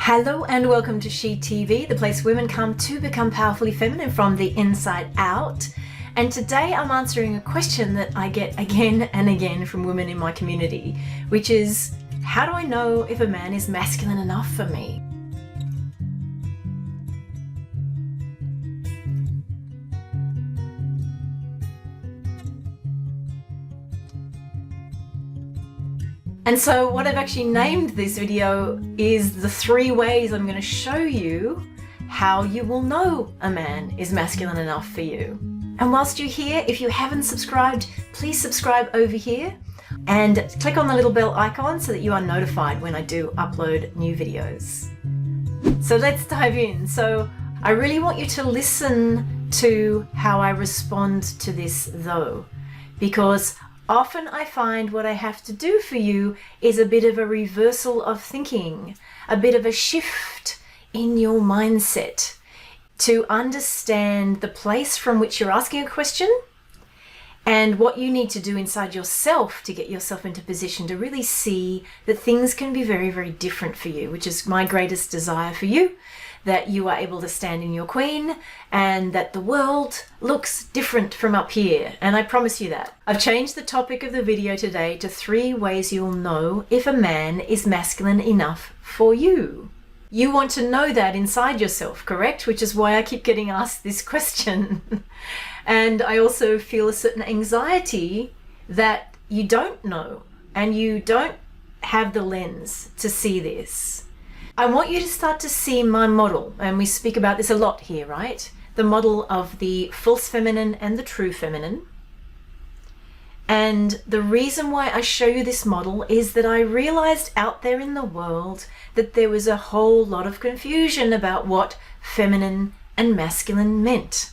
Hello and welcome to She TV, the place women come to become powerfully feminine from the inside out. And today I'm answering a question that I get again and again from women in my community, which is, how do I know if a man is masculine enough for me? And so what I've actually named this video is the 3 ways I'm going to show you how you will know a man is masculine enough for you. And whilst you're here, if you haven't subscribed, please subscribe over here and click on the little bell icon so that you are notified when I do upload new videos. So let's dive in. So I really want you to listen to how I respond to this though, because often I find what I have to do for you is a bit of a reversal of thinking, a bit of a shift in your mindset to understand the place from which you're asking a question and what you need to do inside yourself to get yourself into position to really see that things can be very, very different for you, which is my greatest desire for you, that you are able to stand in your queen and that the world looks different from up here. And I promise you that. I've changed the topic of the video today to 3 ways you'll know if a man is masculine enough for you. You want to know that inside yourself, correct? Which is why I keep getting asked this question. And I also feel a certain anxiety that you don't know and you don't have the lens to see this. I want you to start to see my model, and we speak about this a lot here, right? The model of the false feminine and the true feminine. And the reason why I show you this model is that I realized out there in the world that there was a whole lot of confusion about what feminine and masculine meant.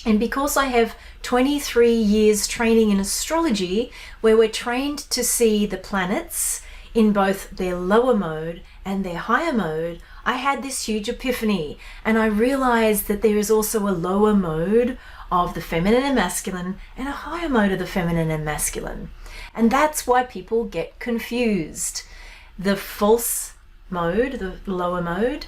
And because I have 23 years training in astrology, where we're trained to see the planets in both their lower mode and their higher mode, I had this huge epiphany, and I realized that there is also a lower mode of the feminine and masculine and a higher mode of the feminine and masculine. And that's why people get confused. The false mode, the lower mode,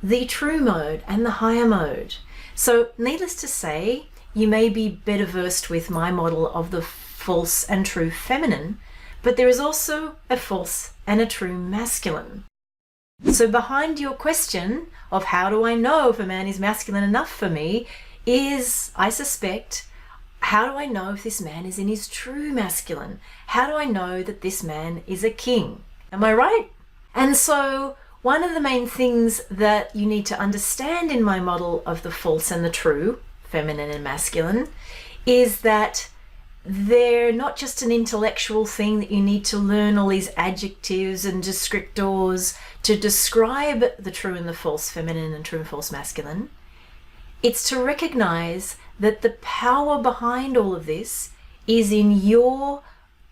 the true mode, and the higher mode. So needless to say, you may be better versed with my model of the false and true feminine, but there is also a false and a true masculine. So behind your question of how do I know if a man is masculine enough for me is, I suspect, how do I know if this man is in his true masculine? How do I know that this man is a king? Am I right? And so one of the main things that you need to understand in my model of the false and the true, feminine and masculine, is that they're not just an intellectual thing that you need to learn all these adjectives and descriptors to describe the true and the false feminine and true and false masculine. It's to recognize that the power behind all of this is in your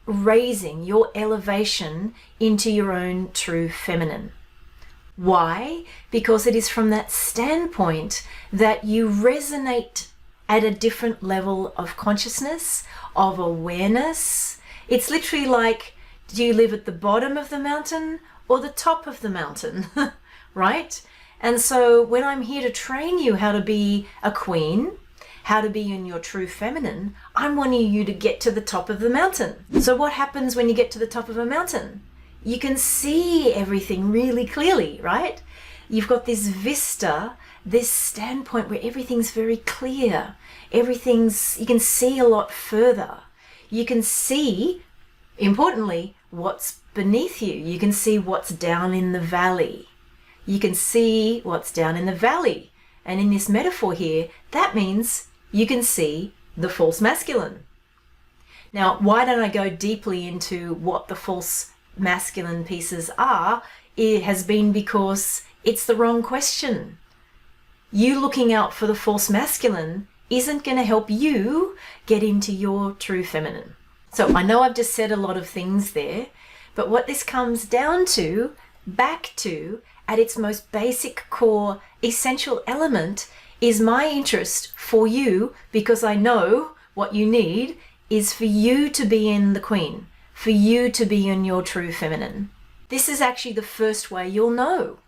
raising, your elevation into your own true feminine. Why? Because it is from that standpoint that you resonate at a different level of consciousness, of awareness. It's literally like, do you live at the bottom of the mountain or the top of the mountain, right? And so when I'm here to train you how to be a queen, how to be in your true feminine, I'm wanting you to get to the top of the mountain. So what happens when you get to the top of a mountain? You can see everything really clearly, right? You've got this vista, this standpoint where everything's very clear. You can see a lot further. You can see, importantly, what's beneath you. You can see what's down in the valley. You can see what's down in the valley. And in this metaphor here, that means you can see the false masculine. Now, why don't I go deeply into what the false masculine pieces are? It has been because it's the wrong question. You looking out for the false masculine isn't going to help you get into your true feminine. So I know I've just said a lot of things there, but what this comes down to, back to, at its most basic core, essential element is my interest for you, because I know what you need is for you to be in the queen, for you to be in your true feminine. This is actually the first way you'll know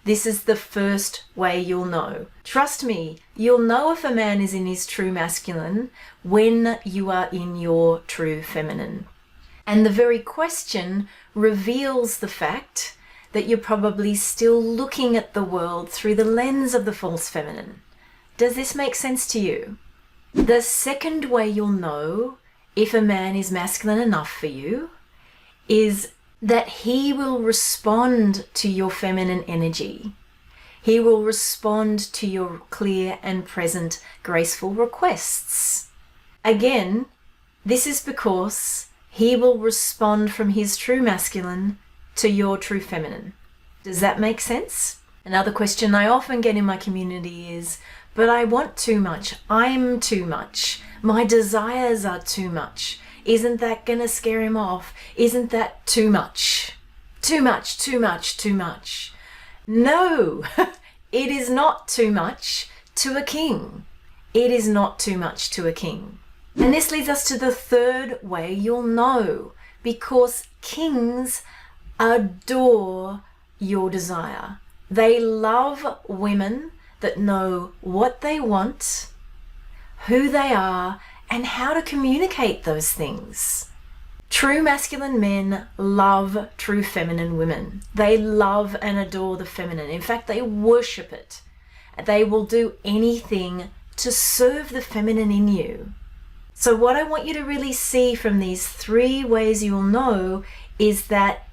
This is the first way you'll know. Trust me, you'll know if a man is in his true masculine when you are in your true feminine. And the very question reveals the fact that you're probably still looking at the world through the lens of the false feminine. Does this make sense to you? The second way you'll know if a man is masculine enough for you is that he will respond to your feminine energy. He will respond to your clear and present graceful requests. Again, this is because he will respond from his true masculine to your true feminine. Does that make sense? Another question I often get in my community is, but I want too much. I'm too much. My desires are too much. Isn't that going to scare him off? Isn't that too much? Too much, too much, too much. No, it is not too much to a king. It is not too much to a king. And this leads us to the third way you'll know, because kings adore your desire. They love women that know what they want, who they are, and how to communicate those things. True masculine men love true feminine women. They love and adore the feminine. In fact, they worship it. They will do anything to serve the feminine in you. So what I want you to really see from these three ways you'll know is that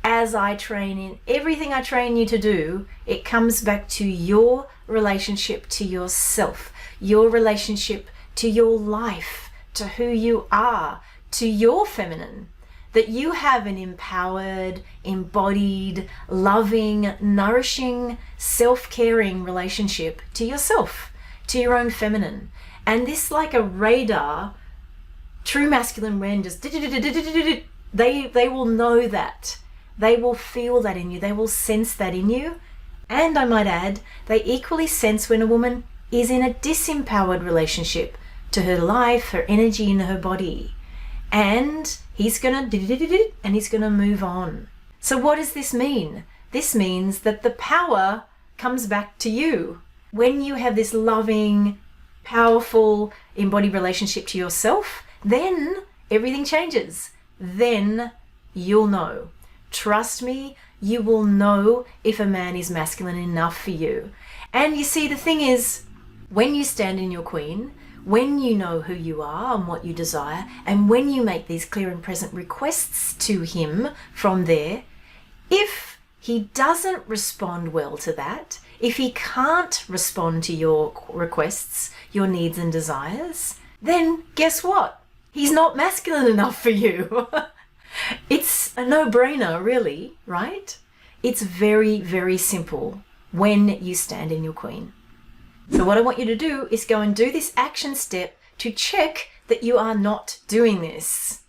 as I train in everything I train you to do, it comes back to your relationship to yourself, your relationship to your life, to who you are, to your feminine, that you have an empowered, embodied, loving, nourishing, self-caring relationship to yourself, to your own feminine. And this, like a radar, true masculine men just they will know that. They will feel that in you. They will sense that in you. And I might add, they equally sense when a woman is in a disempowered relationship to her life, her energy, and her body. And he's gonna move on. So what does this mean? This means that the power comes back to you. When you have this loving, powerful, embodied relationship to yourself, then everything changes. Then you'll know. Trust me, you will know if a man is masculine enough for you. And you see, the thing is, when you stand in your queen, when you know who you are and what you desire, and when you make these clear and present requests to him from there, if he doesn't respond well to that, if he can't respond to your requests, your needs and desires, then guess what? He's not masculine enough for you. It's a no-brainer, really, right? It's very, very simple when you stand in your queen. So what I want you to do is go and do this action step to check that you are not doing this.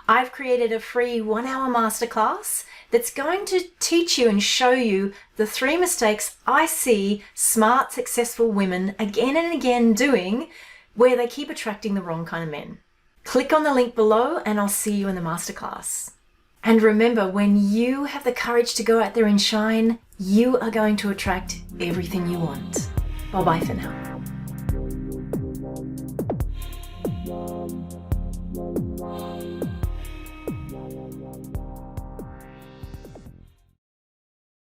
I've created a free 1-hour masterclass that's going to teach you and show you the 3 mistakes I see smart, successful women again and again doing where they keep attracting the wrong kind of men. Click on the link below and I'll see you in the masterclass. And remember, when you have the courage to go out there and shine, you are going to attract everything you want. Bye-bye for now.